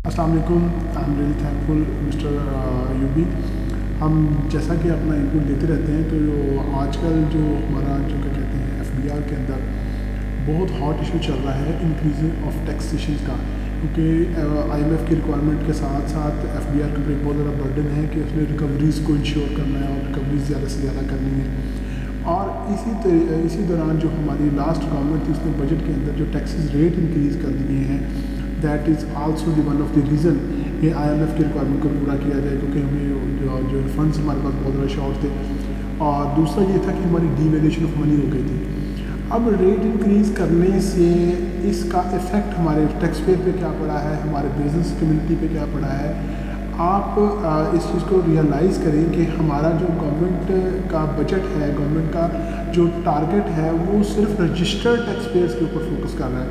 अस्सलाम वालेकुम। I am really thankful mister UB. हम जैसा कि अपना इनपुट देते रहते हैं, तो आजकल जो हमारा जो क्या कहते हैं एफबीआर के अंदर बहुत हॉट इशू चल रहा है इंक्रीजिंग ऑफ टैक्सेशन का, क्योंकि IMF की रिक्वायरमेंट के साथ साथ एफबीआर के ऊपर एक बहुत ज़्यादा बर्डन है कि उसने रिकवरीज़ को इंश्योर करना है और रिकवरीज ज़्यादा से ज़्यादा करनी है। और इसी दौरान जो हमारी लास्ट गवर्नमेंट थी, उसने बजट के अंदर जो टैक्सेस रेट इंक्रीज़ कर दिए हैं, that is also the one of the reason कि IMF की रिक्वायरमेंट को पूरा किया जाए, क्योंकि हमें जो फंड्स हमारे पास बहुत ज़्यादा शॉर्ट थे। और दूसरा ये था कि हमारी डीवैल्यूएशन ऑफ मनी हो गई थी। अब रेट इंक्रीज़ करने से इसका इफ़ेक्ट हमारे टैक्स पेयर पे क्या पड़ा है, हमारे बिजनेस कम्युनिटी पे क्या पड़ा है। आप इस चीज़ को रियलाइज़ करें कि हमारा जो गवर्नमेंट का बजट है, गवर्नमेंट का जो टारगेट है, वो सिर्फ रजिस्टर्ड टैक्स पेयर्स के ऊपर फोकस कर रहा है।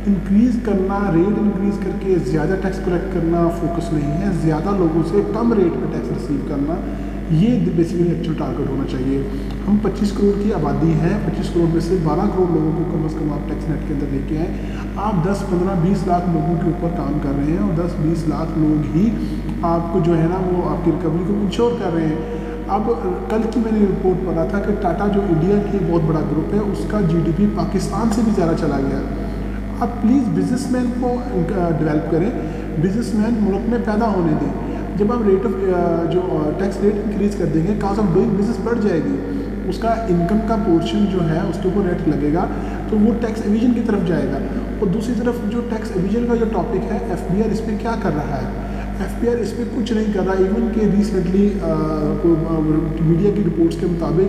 इंक्रीज़ करना, रेट इंक्रीज़ करके ज़्यादा टैक्स कलेक्ट करना फोकस नहीं है, ज़्यादा लोगों से कम रेट पे टैक्स रिसीव करना, ये बेसिकली एक्चुअल टारगेट होना चाहिए। हम 25 करोड़ की आबादी है, 25 करोड़ में से 12 करोड़ लोगों को कम से कम आप टैक्स नेट के अंदर लेके आए। आप 10, 15, 20 लाख लोगों के ऊपर काम कर रहे हैं, और 10, 20 लाख लोग ही आपको जो है ना वो आपकी रिकवरी को इंश्योर कर रहे हैं। अब कल की मैंने रिपोर्ट पढ़ा था कि टाटा जो इंडिया की बहुत बड़ा ग्रुप है, उसका GDP पाकिस्तान से भी ज़्यादा चला गया। अब प्लीज़ बिजनेसमैन को डेवलप करें, बिजनेसमैन मुल्क में पैदा होने दें। जब आप रेट ऑफ जो टैक्स रेट इंक्रीज़ कर देंगे, कॉस्ट ऑफ डूइंग बिजनेस बढ़ जाएगी, उसका इनकम का पोर्शन जो है उसके ऊपर रेट लगेगा, तो वो टैक्स एविजन की तरफ जाएगा। और दूसरी तरफ जो टैक्स एविजन का जो टॉपिक है, एफबीआर इस पर क्या कर रहा है? एफबीआर इस पर कुछ नहीं कर रहा। इवन के रिसेंटली मीडिया की रिपोर्ट्स के मुताबिक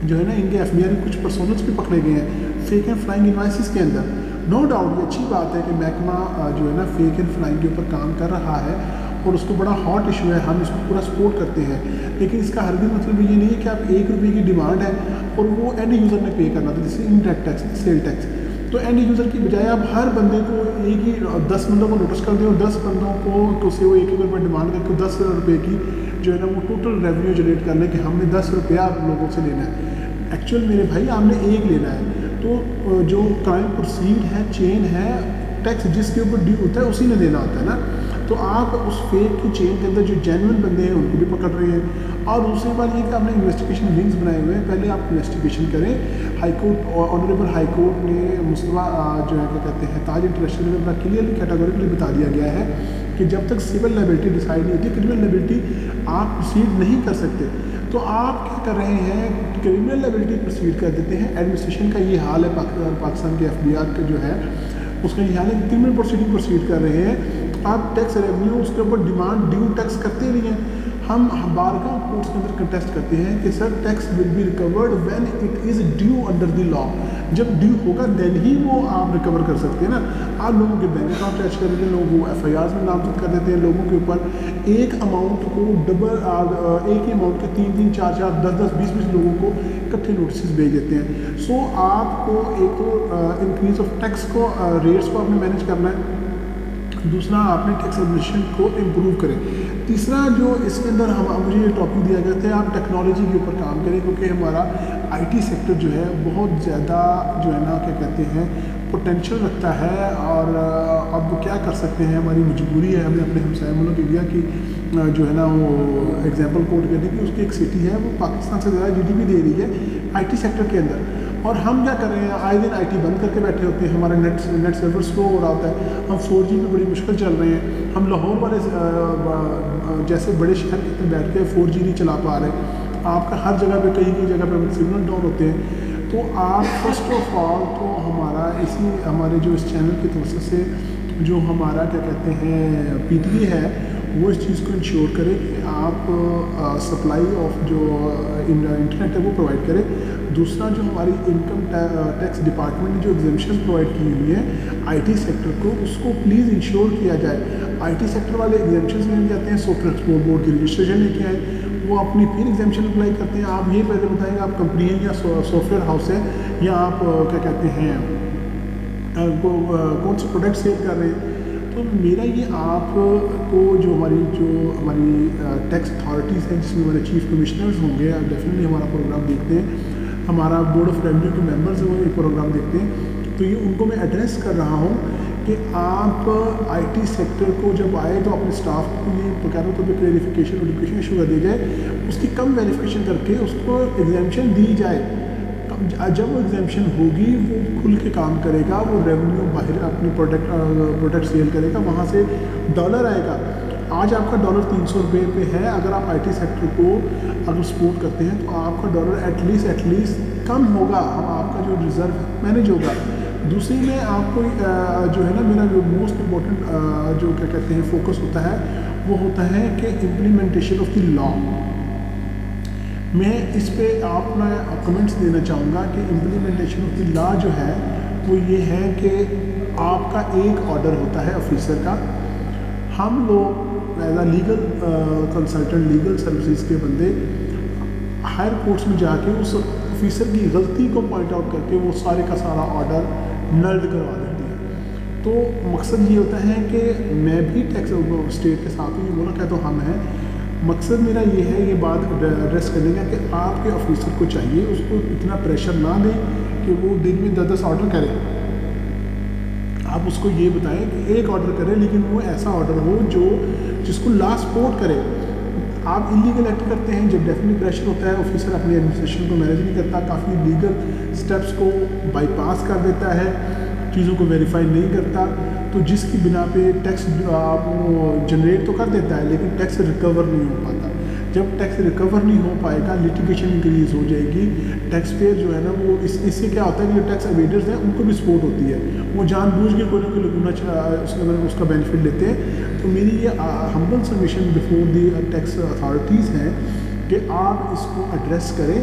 जो है ना, इनके एफबीआर के कुछ पर्सनल्स भी पकड़े गए हैं फेक एंड फ्लाइंग इनवाइसेस के अंदर। नो डाउट ये अच्छी बात है कि महकमा जो है ना फेक एंड फ्लाइंग के ऊपर काम कर रहा है, और उसको बड़ा हॉट इशू है, हम इसको पूरा सपोर्ट करते हैं। लेकिन इसका हर दिन मतलब ये नहीं है कि आप ₹1 की डिमांड है और वो एंड यूज़र ने पे करना था, जैसे इनडायरेक्ट टैक्स, सेल टैक्स। तो एंड यूज़र की बजाय आप हर बंदे को एक ही 10 बंदों को नोटिस कर दें, और 10 बंदों को से वो ₹1 डिमांड करके ₹10,000 की जो है ना वो टोटल रेवेन्यू जनरेट कर लें कि हमने ₹10 लोगों से लेना है। एक्चुअल मेरे भाई आपने एक लेना है। तो जो क्राइम प्रोसीड है, चेन है, टैक्स जिसके ऊपर ड्यू होता है उसी ने देना होता है ना। तो आप उस फेक की चेन के अंदर जो जेन्युइन बंदे हैं उनको भी पकड़ रहे हैं। और दूसरी बात ये कि आपने इन्वेस्टिगेशन विंग्स बनाए हुए हैं, पहले आप इन्वेस्टिगेशन करें। हाईकोर्ट, ऑनरेबल हाईकोर्ट ने मुस्तफा जो है क्या कहते हैं ताज इंटरनेशनल में अपना क्लियरली कैटेगोरिकली बता दिया गया है कि जब तक सिविल लायबिलिटी डिसाइड नहीं होती, क्रिमिनल लायबिलिटी आप प्रोसीड नहीं कर सकते। तो आप क्या कर रहे हैं, क्रिमिनल लायबिलिटी प्रोसीड कर देते हैं। एडमिनिस्ट्रेशन का ये हाल है, पाकिस्तान के एफबीआर का जो है उसका ये हाल है, क्रिमिनल प्रोसीडिंग प्रोसीड कर रहे हैं। आप टैक्स रेवेन्यू उसके ऊपर डिमांड ड्यू टैक्स करते नहीं हैं। हम बारगाह कोर्ट्स के अंदर कंटेस्ट करते हैं कि sir tax will be recovered when it is due under the law. जब ड्यू होगा देन ही वो आप रिकवर कर सकते हैं ना। आप लोगों के बैंक अकाउंट टच कर देते हैं, लोगों को FIR में नामजद कर देते हैं, लोगों के ऊपर एक अमाउंट को डबल एक ही अमाउंट के 3-3, 4-4, 10-10, 20-20 लोगों को इकट्ठे नोटिस भेज देते हैं। सो आपको एक तो इंक्रीज ऑफ टैक्स को रेट्स को आपने मैनेज करना है, दूसरा आपने टैक्स एडमिनिस्ट्रेशन को इम्प्रूव करें, तीसरा जो इसके अंदर मुझे ये टॉपिक दिया गया था आप टेक्नोलॉजी के ऊपर काम करें, क्योंकि हमारा IT सेक्टर जो है बहुत ज़्यादा जो है ना क्या कहते हैं पोटेंशियल रखता है। और अब क्या कर सकते हैं, हमारी मजबूरी है, हमें अपने हमसाया मुल्क इंडिया की जो है ना वो एग्जांपल कोट करने की। उसकी एक सिटी है वो पाकिस्तान से ज़्यादा GDP दे रही है IT सेक्टर के अंदर, और हम क्या कर रहे हैं, आए दिन IT बंद करके बैठे होते हैं, हमारा नेट सर्वर स्लो हो रहा होता है, हम 4G में बड़ी मुश्किल चल रहे हैं, हम लाहौर वाले जैसे बड़े शहर के अंदर बैठ के 4G नहीं चला पा रहे, आपका हर जगह पे कहीं कहीं जगह पे सिग्नल डाउन होते हैं। तो आप फर्स्ट ऑफ ऑल तो हमारे जो इस चैनल की तरफ से जो हमारा क्या कहते हैं PTA है, वो इस चीज़ को इंश्योर करें कि आप सप्लाई ऑफ जो इंटरनेट है वो प्रोवाइड करें। दूसरा जो हमारी इनकम टैक्स डिपार्टमेंट ने जो एग्जेम्पशन प्रोवाइड की हुई है IT सेक्टर को, उसको प्लीज़ इंश्योर किया जाए। IT सेक्टर वाले एग्जेम्पशन लेने जाते हैं, सॉफ्टवेयर एक्सपोर्ट बोर्ड की रजिस्ट्रेशन लेके आए, वो अपनी फिर एग्जेम्पशन अप्लाई करते हैं। आप ये पहले बताएंगे आप कंपनी है या सॉफ्टवेयर हाउस है, या आप क्या कहते हैं कौन से प्रोडक्ट सेल कर रहे हैं। तो मेरा ये आपको जो हमारी टैक्स अथॉरिटीज़ हैं, जिसमें हमारे चीफ कमिश्नर्स होंगे, डेफिनेटली हमारा प्रोग्राम देखते हैं, हमारा बोर्ड ऑफ रेवेन्यू के मेंबर्स हैं वो ये प्रोग्राम देखते हैं। तो तो ये उनको मैं एड्रेस कर रहा हूँ कि आप आईटी सेक्टर को जब आए तो अपने स्टाफ को ये बकायदा तौर पर क्लेरिफिकेशन नोटिफिकेशन इशू कर दी जाए, उसकी कम वेरिफिकेशन करके उसको एग्जामिशन दी जाए। जब वो एग्जामिशन होगी वो खुल के काम करेगा, वो रेवेन्यू बाहर अपनी प्रोडक्ट सेल करेगा, वहाँ से डॉलर आएगा। आज आपका डॉलर 300 रुपये पे है, अगर आप आईटी सेक्टर को अगर सपोर्ट करते हैं तो आपका डॉलर एटलीस्ट कम होगा, आपका जो रिज़र्व मैनेज होगा। दूसरी में आपको जो है ना, मेरा जो मोस्ट इम्पोर्टेंट जो क्या कहते हैं फोकस होता है वो होता है कि इम्प्लीमेंटेशन ऑफ द लॉ। मैं इस पे अपना कमेंट्स देना चाहूँगा कि इम्प्लीमेंटेशन ऑफ द लॉ जो है वो ये है कि आपका एक ऑर्डर होता है ऑफिसर का। हम लोग एज आ लीगल कंसल्टेंट, लीगल सर्विसेज के बंदे हायर कोर्ट्स में जाके उस ऑफिसर की गलती को पॉइंट आउट करके वो सारे का सारा ऑर्डर नल्ड करवा देते हैं। तो मकसद ये होता है कि मैं भी टैक्स स्टेट के साथ ही बोला क्या तो हम हैं, मकसद मेरा ये है ये बात एड्रेस करने का कि आपके ऑफिसर को चाहिए उसको इतना प्रेशर ना दें कि वो दिन में 10-10 ऑर्डर करे। आप उसको ये बताएं कि एक ऑर्डर करें लेकिन वो ऐसा ऑर्डर हो जो जिसको लॉ सपोर्ट करे। आप इलीगल एक्ट करते हैं जब डेफिनेटली प्रेशर होता है, ऑफिसर अपनी एडमिनिस्ट्रेशन को मैनेज नहीं करता, काफ़ी लीगल स्टेप्स को बाईपास कर देता है, चीज़ों को वेरीफाई नहीं करता, तो जिसकी बिना पे टैक्स आप जनरेट तो कर देता है लेकिन टैक्स रिकवर नहीं हो पाता। जब टैक्स रिकवर नहीं हो पाएगा लिटिगेशन इंक्रीज हो जाएगी, टैक्स पेयर जो है ना वो इससे क्या होता है कि जो टैक्स एवेडर्स हैं उनको भी सपोर्ट होती है, वो जानबूझ के कोई ना कोई लगुना उसका बेनिफिट लेते हैं। तो मेरी ये humble submission before the tax authorities हैं कि आप इसको एड्रेस करें,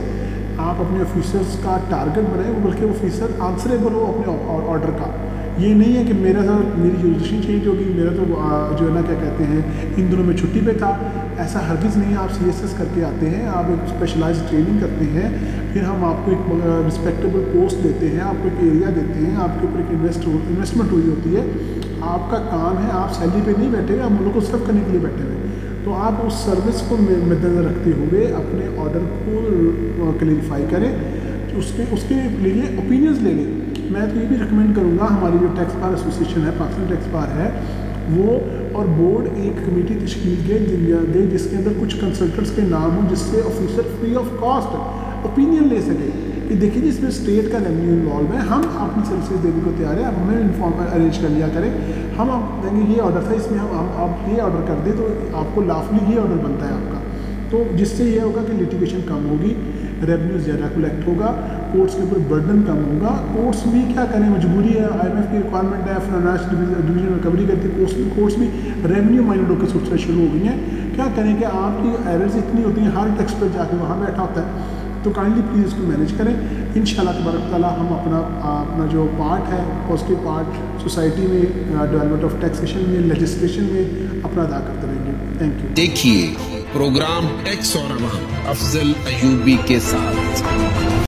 आप अपने ऑफिसर्स का टारगेट बनाएं, बल्कि ऑफिसर आंसरेबल हो अपने ऑर्डर का। ये नहीं है कि मेरा तो मेरी जुरिडिक्शन चेंज होगी, मेरा तो जो है ना क्या कहते हैं इन दिनों में छुट्टी पे था, ऐसा हरगिज़ नहीं है। आप CSS करके आते हैं, आप एक स्पेशलाइज्ड ट्रेनिंग करते हैं, फिर हम आपको एक रिस्पेक्टेबल पोस्ट देते हैं, आपको एक एरिया देते हैं, आपके ऊपर एक इन्वेस्टमेंट हुई होती है, आपका काम है, आप सैलरी पे नहीं बैठे हुए, आप मुल्क को सर्व करने के लिए बैठे हुए। तो आप उस सर्विस को मद्देनजर रखते हुए अपने ऑर्डर को क्लेरिफाई करें, उसके लिए ओपिनियंस ले लें। मैं तो ये भी रिकमेंड करूँगा, हमारी जो टैक्स बार एसोसिएशन है, पाकिस्तान टैक्स बार है, वो और बोर्ड एक कमेटी तश्कील दे जिसके अंदर कुछ कंसल्टेंट्स के नाम हो, जिससे officer free of cost opinion ले सके कि देखिए जी इसमें स्टेट का रेवेन्यू इन्वॉल्व है, हम अपनी सर्विसेज देने को तैयार है, आप हमें इन्फॉर्म अरेंज कर लिया करें, हम आप देंगे ये ऑर्डर था, इसमें हम आप ये ऑर्डर कर दें तो आपको लाफली ये ऑर्डर बनता है आपका। तो जिससे ये होगा कि लिटिगेशन कम होगी, रेवेन्यू ज़्यादा कलेक्ट होगा, कोर्ट्स के ऊपर बर्डन कम होगा। कोर्ट्स भी क्या करें, मजबूरी है, IMF की रिक्वायरमेंट है, फाइनेंस डिवीजन रिकवरी करती है, कोर्ट्स भी रेवेन्यू माइंडेड होकर सोचना शुरू हो गई हैं। क्या करें कि आपकी एरर्स इतनी होती हैं, हर टैक्स पर जाके वहाँ बैठा होता है, तो काइंडली प्लीज़ इसको मैनेज करें। इंशाल्लाह तबारक ताला हम अपना जो पार्ट है, पॉजिटिव पार्ट सोसाइटी में, डेवलपमेंट ऑफ टैक्सेशन में, लेजिस्लेशन में अपना अदा करते रहेंगे। Thank you. देखिए प्रोग्राम टैक्स और अफजल अयूबी के साथ।